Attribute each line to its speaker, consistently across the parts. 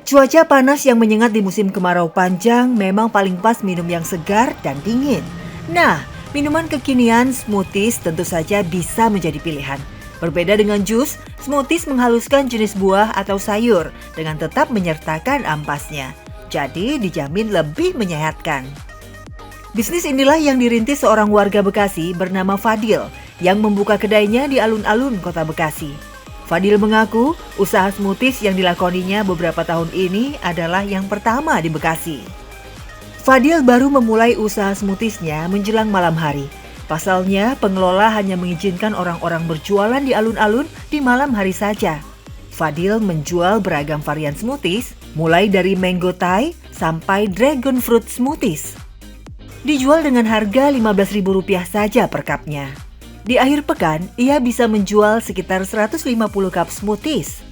Speaker 1: Cuaca panas yang menyengat di musim kemarau panjang memang paling pas minum yang segar dan dingin. Nah, minuman kekinian smoothies tentu saja bisa menjadi pilihan. Berbeda dengan jus, smoothies menghaluskan jenis buah atau sayur dengan tetap menyertakan ampasnya. Jadi dijamin lebih menyehatkan. Bisnis inilah yang dirintis seorang warga Bekasi bernama Fadil yang membuka kedainya di alun-alun kota Bekasi. Fadil mengaku usaha smoothies yang dilakoninya beberapa tahun ini adalah yang pertama di Bekasi. Fadil baru memulai usaha smoothiesnya menjelang malam hari. Pasalnya, pengelola hanya mengizinkan orang-orang berjualan di alun-alun di malam hari saja. Fadil menjual beragam varian smoothies, mulai dari mango Thai sampai dragon fruit smoothies. Dijual dengan harga Rp15.000 saja per cupnya. Di akhir pekan, ia bisa menjual sekitar 150 cup smoothies.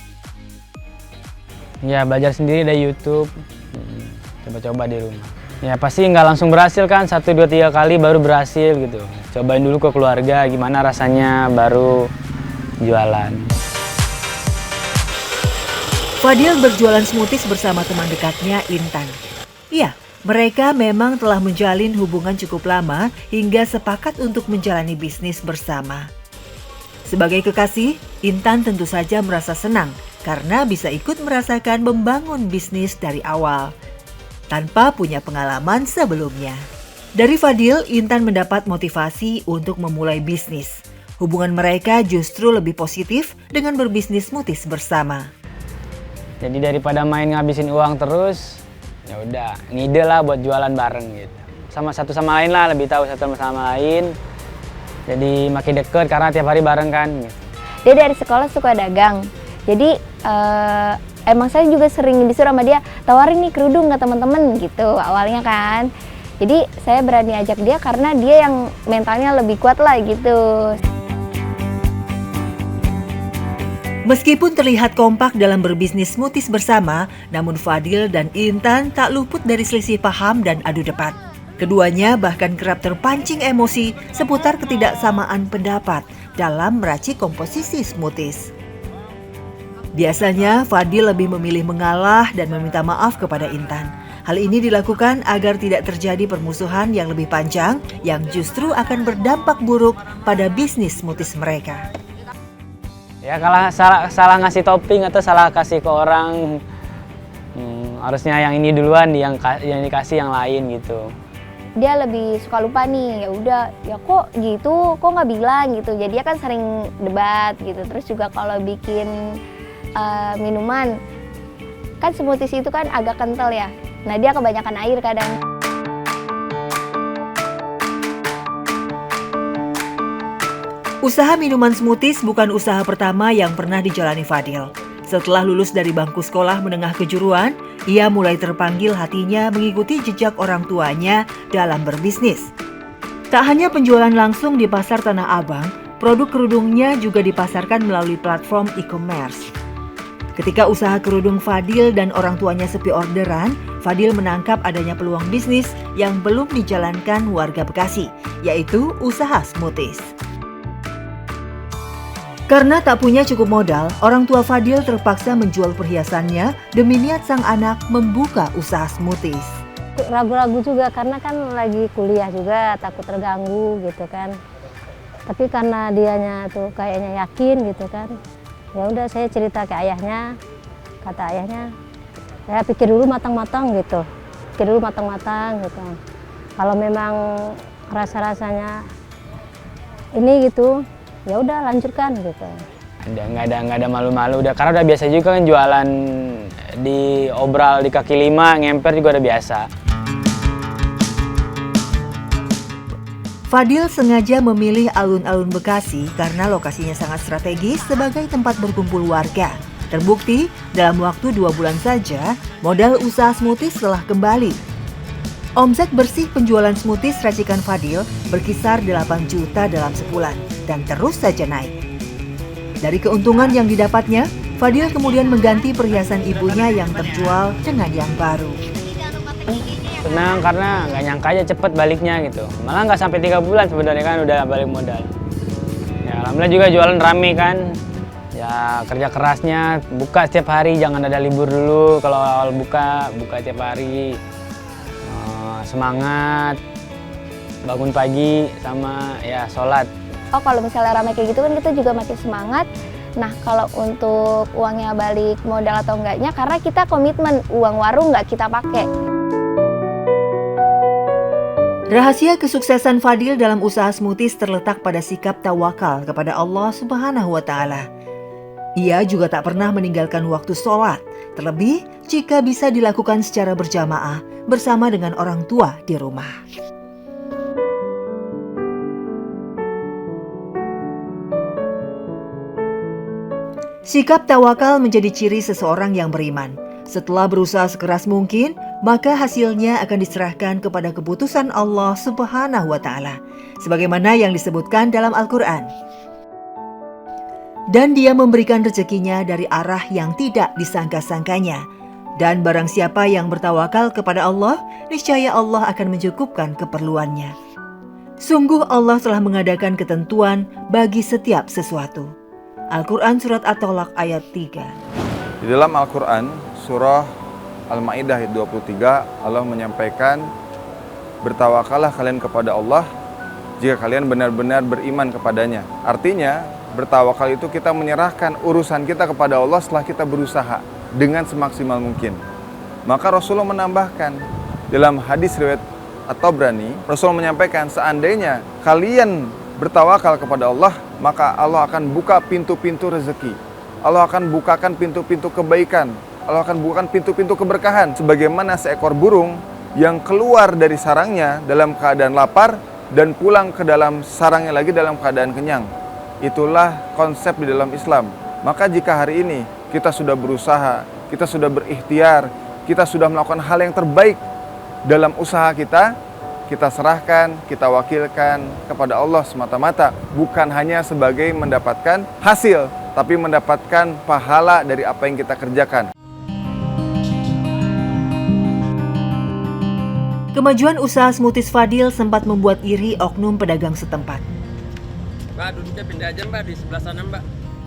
Speaker 2: Ya, belajar sendiri dari YouTube, coba-coba di rumah. Ya pasti nggak langsung berhasil kan, 1, 2, 3 kali baru berhasil gitu. Cobain dulu ke keluarga, gimana rasanya baru jualan.
Speaker 1: Fadil berjualan smoothies bersama teman dekatnya Intan. Iya, mereka memang telah menjalin hubungan cukup lama hingga sepakat untuk menjalani bisnis bersama. Sebagai kekasih, Intan tentu saja merasa senang karena bisa ikut merasakan membangun bisnis dari awal, tanpa punya pengalaman sebelumnya. Dari Fadil, Intan mendapat motivasi untuk memulai bisnis. Hubungan mereka justru lebih positif dengan berbisnis smoothies bersama.
Speaker 2: Jadi daripada main ngabisin uang terus, ya udah ngide lah buat jualan bareng gitu. Sama satu sama lain lah, lebih tahu satu sama lain. Jadi makin deket karena tiap hari bareng kan gitu.
Speaker 3: Dia dari sekolah suka dagang. Jadi emang saya juga sering disuruh sama dia, tawarin nih kerudung ke teman-teman gitu awalnya kan. Jadi saya berani ajak dia karena dia yang mentalnya lebih kuat lah gitu.
Speaker 1: Meskipun terlihat kompak dalam berbisnis smoothies bersama, namun Fadil dan Intan tak luput dari selisih paham dan adu debat. Keduanya bahkan kerap terpancing emosi seputar ketidaksamaan pendapat dalam meracik komposisi smoothies. Biasanya Fadil lebih memilih mengalah dan meminta maaf kepada Intan. Hal ini dilakukan agar tidak terjadi permusuhan yang lebih panjang yang justru akan berdampak buruk pada bisnis smoothies mereka.
Speaker 2: Ya kalau salah ngasih topping atau salah kasih ke orang, harusnya yang ini duluan yang dikasih yang lain gitu.
Speaker 3: Dia lebih suka lupa nih, ya udah ya kok gitu, kok nggak bilang gitu. Jadi dia kan sering debat gitu. Terus juga kalau bikin minuman, kan smoothies itu kan agak kental ya. Nah dia kebanyakan air kadang.
Speaker 1: Usaha minuman smoothies bukan usaha pertama yang pernah dijalani Fadil. Setelah lulus dari bangku sekolah menengah kejuruan, ia mulai terpanggil hatinya mengikuti jejak orang tuanya dalam berbisnis. Tak hanya penjualan langsung di pasar Tanah Abang, produk kerudungnya juga dipasarkan melalui platform e-commerce. Ketika usaha kerudung Fadil dan orang tuanya sepi orderan, Fadil menangkap adanya peluang bisnis yang belum dijalankan warga Bekasi, yaitu usaha smoothies. Karena tak punya cukup modal, orang tua Fadil terpaksa menjual perhiasannya demi niat sang anak membuka usaha smoothies.
Speaker 4: Ragu-ragu juga karena kan lagi kuliah juga, takut terganggu gitu kan. Tapi karena dianya tuh kayaknya yakin gitu kan. Ya udah saya cerita ke ayahnya, kata ayahnya, saya pikir dulu matang-matang gitu. Pikir dulu matang-matang gitu. Kalau memang rasa-rasanya ini gitu, ya udah lanjutkan gitu.
Speaker 2: Nggak ada malu-malu udah, karena udah biasa juga kan jualan di obral di kaki lima, ngemper juga udah biasa.
Speaker 1: Fadil sengaja memilih alun-alun Bekasi karena lokasinya sangat strategis sebagai tempat berkumpul warga. Terbukti, dalam waktu 2 bulan saja, modal usaha smoothies telah kembali. Omset bersih penjualan smoothies racikan Fadil berkisar 8 juta dalam sebulan dan terus saja naik. Dari keuntungan yang didapatnya, Fadil kemudian mengganti perhiasan ibunya yang terjual dengan yang baru.
Speaker 2: Senang karena nggak nyangka aja cepet baliknya gitu. Malah nggak sampai 3 bulan sebenarnya kan udah balik modal. Ya alhamdulillah juga jualan rame kan. Ya kerja kerasnya, buka setiap hari, jangan ada libur dulu. Kalau awal buka setiap hari. Semangat, bangun pagi sama ya sholat.
Speaker 3: Oh kalau misalnya ramai kayak gitu kan kita juga makin semangat. Nah kalau untuk uangnya balik modal atau enggaknya, karena kita komitmen uang warung nggak kita pakai.
Speaker 1: Rahasia kesuksesan Fadil dalam usaha smoothies terletak pada sikap tawakal kepada Allah Subhanahu wa Ta'ala. Ia juga tak pernah meninggalkan waktu sholat, terlebih jika bisa dilakukan secara berjamaah bersama dengan orang tua di rumah. Sikap tawakal menjadi ciri seseorang yang beriman. Setelah berusaha sekeras mungkin, maka hasilnya akan diserahkan kepada keputusan Allah Subhanahu wa Ta'ala, sebagaimana yang disebutkan dalam Al-Quran. Dan Dia memberikan rezekinya dari arah yang tidak disangka-sangkanya. Dan barang siapa yang bertawakal kepada Allah, niscaya Allah akan mencukupkan keperluannya. Sungguh Allah telah mengadakan ketentuan bagi setiap sesuatu. Al-Quran Surat At-Tolak ayat 3.
Speaker 5: Di dalam Al-Quran, surah Al-Ma'idah ayat 23, Allah menyampaikan, bertawakallah kalian kepada Allah jika kalian benar-benar beriman kepadanya. Artinya, bertawakal itu kita menyerahkan urusan kita kepada Allah setelah kita berusaha dengan semaksimal mungkin. Maka Rasulullah menambahkan dalam hadis riwayat At-Tabrani, Rasulullah menyampaikan seandainya kalian bertawakal kepada Allah, maka Allah akan buka pintu-pintu rezeki. Allah akan bukakan pintu-pintu kebaikan. Allah akan bukakan pintu-pintu keberkahan. Sebagaimana seekor burung yang keluar dari sarangnya dalam keadaan lapar dan pulang ke dalam sarangnya lagi dalam keadaan kenyang. Itulah konsep di dalam Islam. Maka jika hari ini kita sudah berusaha, kita sudah berikhtiar, kita sudah melakukan hal yang terbaik dalam usaha kita serahkan, kita wakilkan kepada Allah semata-mata. Bukan hanya sebagai mendapatkan hasil, tapi mendapatkan pahala dari apa yang kita kerjakan.
Speaker 1: Kemajuan usaha smoothies Fadil sempat membuat iri oknum pedagang setempat.
Speaker 6: Mbak, duduknya pindah aja Mbak, di sebelah sana Mbak.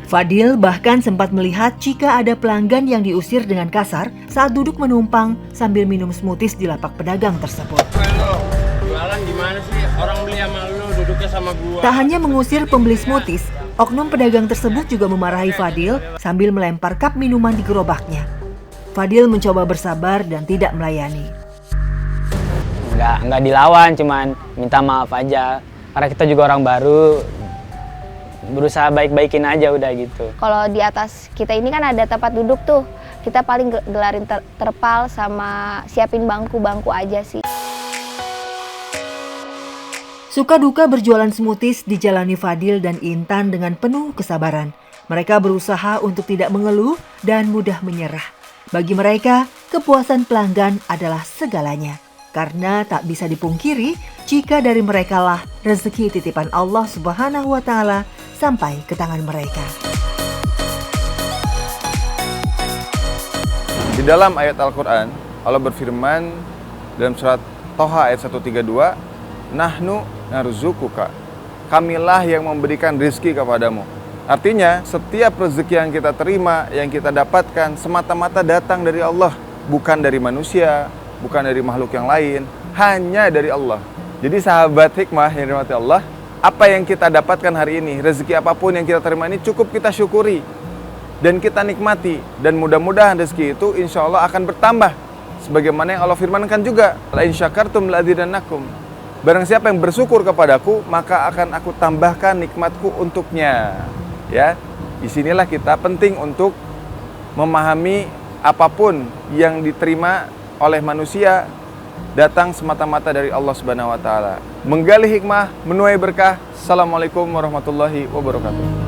Speaker 1: Fadil bahkan sempat melihat jika ada pelanggan yang diusir dengan kasar saat duduk menumpang sambil minum smoothies di lapak pedagang tersebut.
Speaker 6: Lo, jualan gimana sih? Orang beli sama lu, duduknya sama gua.
Speaker 1: Tak hanya mengusir pembeli smoothies, oknum pedagang tersebut juga memarahi Fadil sambil melempar cup minuman di gerobaknya. Fadil mencoba bersabar dan tidak melayani.
Speaker 2: Nggak dilawan, cuman minta maaf aja. Karena kita juga orang baru, berusaha baik-baikin aja udah gitu.
Speaker 3: Kalau di atas kita ini kan ada tempat duduk tuh, kita paling gelarin terpal sama siapin bangku-bangku aja sih.
Speaker 1: Suka duka berjualan smoothies dijalani Fadil dan Intan dengan penuh kesabaran. Mereka berusaha untuk tidak mengeluh dan mudah menyerah. Bagi mereka, kepuasan pelanggan adalah segalanya. Karena tak bisa dipungkiri jika dari merekalah rezeki titipan Allah Subhanahu wa Ta'ala sampai ke tangan mereka.
Speaker 5: Di dalam ayat Al-Quran, Allah berfirman dalam surat Toha ayat 132, Nahnu narzukuka, kamilah yang memberikan rizki kepadamu. Artinya, setiap rezeki yang kita terima, yang kita dapatkan, semata-mata datang dari Allah. Bukan dari manusia, bukan dari makhluk yang lain, hanya dari Allah. Jadi sahabat hikmah yang dirahmati Allah, apa yang kita dapatkan hari ini, rezeki apapun yang kita terima ini cukup kita syukuri dan kita nikmati, dan mudah-mudahan rezeki itu insya Allah akan bertambah sebagaimana yang Allah firmankan juga, la in syakartum la azidannakum, barang siapa yang bersyukur kepadaku maka akan aku tambahkan nikmatku untuknya. Ya, disinilah kita penting untuk memahami apapun yang diterima oleh manusia datang semata-mata dari Allah Subhanahu wa Ta'ala. Menggali hikmah, menuai berkah. Assalamualaikum warahmatullahi wabarakatuh.